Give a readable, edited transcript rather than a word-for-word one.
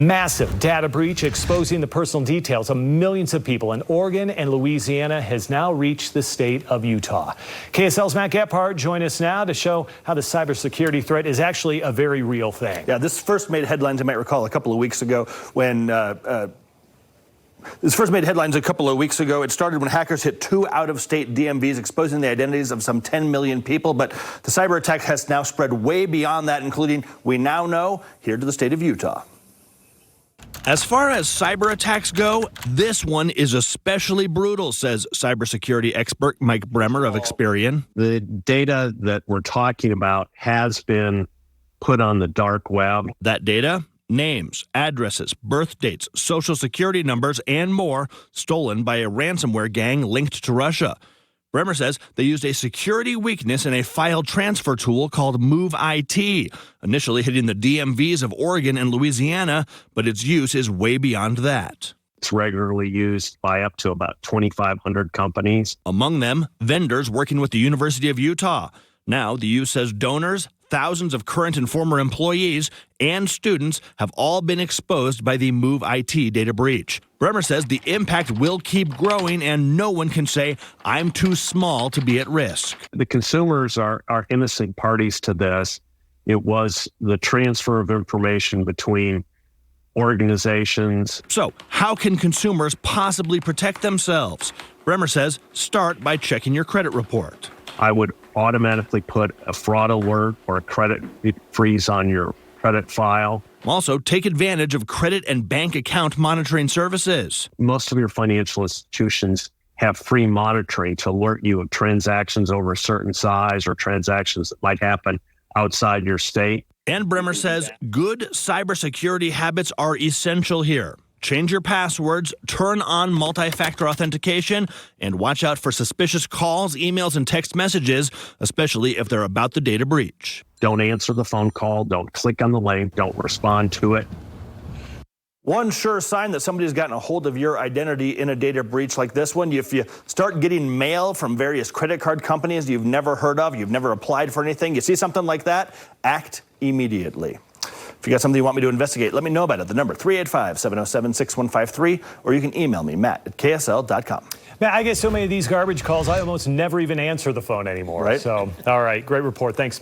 Massive data breach exposing the personal details of millions of people in Oregon and Louisiana has now reached the state of Utah. KSL's Matt Gephardt joins us now to show how the cybersecurity threat is actually a very real thing. Yeah, this first made headlines, you might recall, a couple of weeks ago when It started when hackers hit 2 out-of-state DMVs, exposing the identities of some 10 million people. But the cyber attack has now spread way beyond that, including, we now know, here to the state of Utah. As far as cyber attacks go, this one is especially brutal, says cybersecurity expert Mike Bremer of Experian. The data that we're talking about has been put on the dark web. That data? Names, addresses, birth dates, social security numbers, and more stolen by a ransomware gang linked to Russia. Bremer says they used a security weakness in a file transfer tool called Move IT, initially hitting the DMVs of Oregon and Louisiana, but its use is way beyond that. It's regularly used by up to about 2,500 companies. Among them, vendors working with the University of Utah. Now, the U says donors, thousands of current and former employees, and students have all been exposed by the Move IT data breach. Bremer says the impact will keep growing, and no one can say, I'm too small to be at risk. The consumers are innocent parties to this. It was the transfer of information between organizations. So, how can consumers possibly protect themselves? Bremer says, start by checking your credit report. I would automatically put a fraud alert or a credit freeze on your credit file. Also, take advantage of credit and bank account monitoring services. Most of your financial institutions have free monitoring to alert you of transactions over a certain size or transactions that might happen outside your state. And Bremer says good cybersecurity habits are essential here. Change your passwords, turn on multi-factor authentication, and watch out for suspicious calls, emails, and text messages, especially if they're about the data breach. Don't answer the phone call. Don't click on the link. Don't respond to it. One sure sign that somebody's gotten a hold of your identity in a data breach like this one, if you start getting mail from various credit card companies you've never heard of, you've never applied for anything, you see something like that, act immediately. If you got something you want me to investigate, let me know about it. The number 385-707-6153, or you can email me, matt@ksl.com. Matt, I get so many of these garbage calls, I almost never even answer the phone anymore. Right. So, all right, great report. Thanks, Matt.